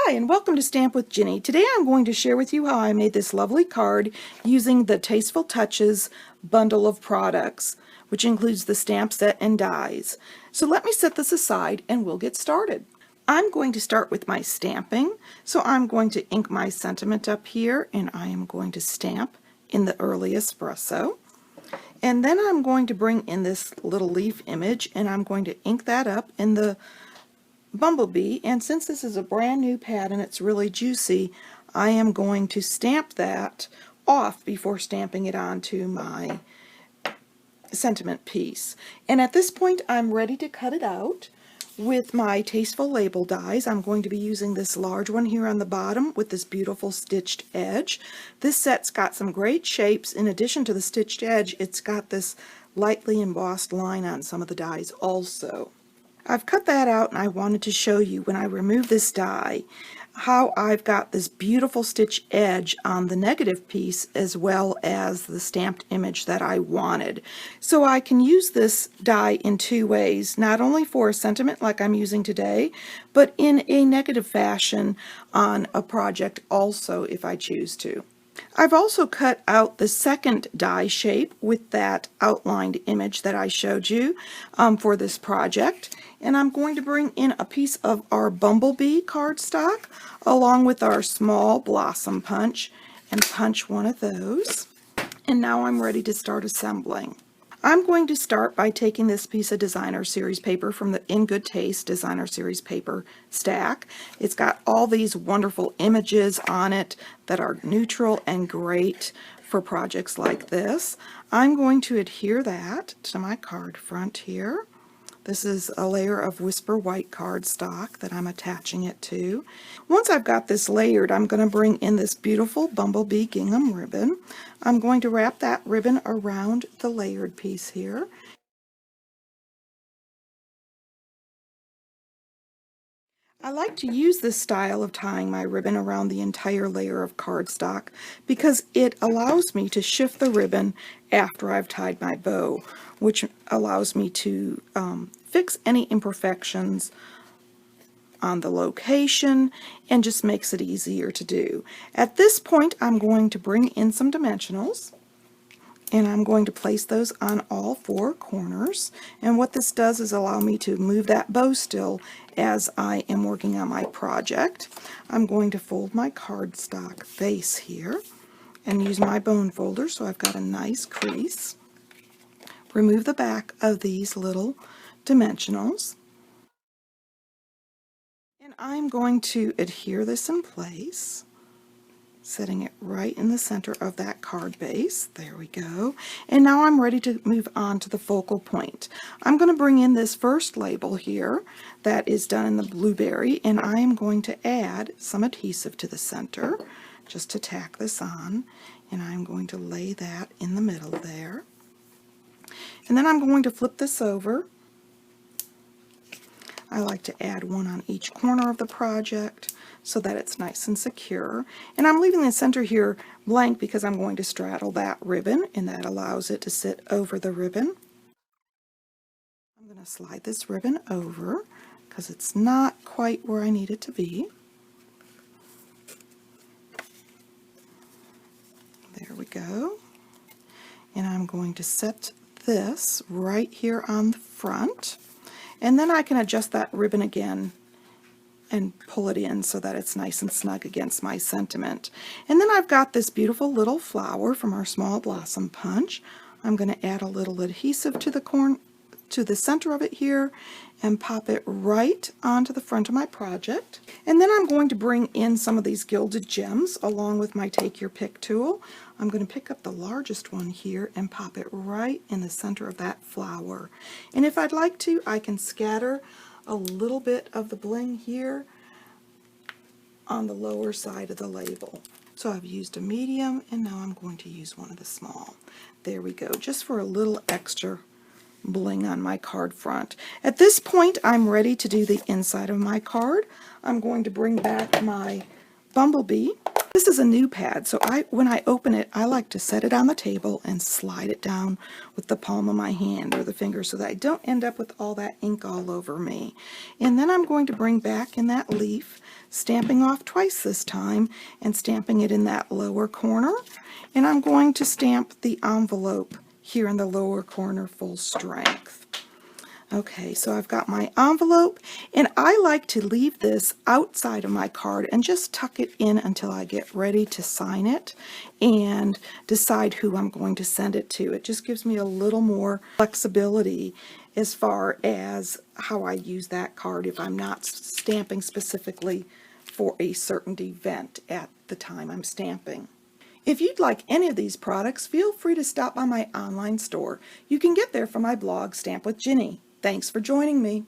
Hi, and welcome to Stamp with Ginny. Today I'm going to share with you how I made this lovely card using the Tasteful Touches bundle of products, which includes the stamp set and dies. So let me set this aside and we'll get started. I'm going to start with my stamping, so I'm going to ink my sentiment up here, and I am going to stamp in the early espresso. And then I'm going to bring in this little leaf image, and I'm going to ink that up in the Bumblebee, and since this is a brand new pad and it's really juicy, I am going to stamp that off before stamping it onto my sentiment piece. And at this point I'm ready to cut it out with my Tasteful label dies. I'm going to be using this large one here on the bottom with this beautiful stitched edge. This set's got some great shapes. In addition to the stitched edge, it's got this lightly embossed line on some of the dies also. I've cut that out, and I wanted to show you when I remove this die how I've got this beautiful stitch edge on the negative piece as well as the stamped image that I wanted. So I can use this die in two ways, not only for a sentiment like I'm using today, but in a negative fashion on a project also if I choose to. I've also cut out the second die shape with that outlined image that I showed you for this project, and I'm going to bring in a piece of our Bumblebee cardstock along with our small blossom punch and punch one of those, and now I'm ready to start assembling. I'm going to start by taking this piece of designer series paper from the In Good Taste designer series paper stack. It's got all these wonderful images on it that are neutral and great for projects like this. I'm going to adhere that to my card front here. This is a layer of Whisper White cardstock that I'm attaching it to. Once I've got this layered, I'm going to bring in this beautiful Bumblebee gingham ribbon. I'm going to wrap that ribbon around the layered piece here. I like to use this style of tying my ribbon around the entire layer of cardstock because it allows me to shift the ribbon after I've tied my bow, which allows me to fix any imperfections on the location and just makes it easier to do. At this point I'm going to bring in some dimensionals, and I'm going to place those on all four corners, and what this does is allow me to move that bow still as I am working on my project. I'm going to fold my cardstock base here and use my bone folder so I've got a nice crease. Remove the back of these little dimensionals, and I'm going to adhere this in place, setting it right in the center of that card base. There we go. And now I'm ready to move on to the focal point. I'm going to bring in this first label here that is done in the blueberry, and I am going to add some adhesive to the center just to tack this on, and I'm going to lay that in the middle there. And then I'm going to flip this over. I like to add one on each corner of the project so that it's nice and secure. And I'm leaving the center here blank because I'm going to straddle that ribbon, and that allows it to sit over the ribbon. I'm going to slide this ribbon over because it's not quite where I need it to be. There we go. And I'm going to set this right here on the front. And then I can adjust that ribbon again and pull it in so that it's nice and snug against my sentiment. And then I've got this beautiful little flower from our small blossom punch. I'm going to add a little adhesive to the center of it here and pop it right onto the front of my project. And then I'm going to bring in some of these gilded gems along with my Take Your Pick tool. I'm going to pick up the largest one here and pop it right in the center of that flower. And if I'd like to, I can scatter a little bit of the bling here on the lower side of the label. So I've used a medium, and now I'm going to use one of the small. There we go, just for a little extra bling on my card front. At this point I'm ready to do the inside of my card. I'm going to bring back my Bumblebee This is a new pad, so when I open it, I like to set it on the table and slide it down with the palm of my hand or the finger so that I don't end up with all that ink all over me. And then I'm going to bring back in that leaf, stamping off twice this time and stamping it in that lower corner. And I'm going to stamp the envelope here in the lower corner full strength. Okay, so I've got my envelope, and I like to leave this outside of my card and just tuck it in until I get ready to sign it and decide who I'm going to send it to. It just gives me a little more flexibility as far as how I use that card if I'm not stamping specifically for a certain event at the time I'm stamping. If you'd like any of these products, feel free to stop by my online store. You can get there from my blog, Stamp with Jini. Thanks for joining me.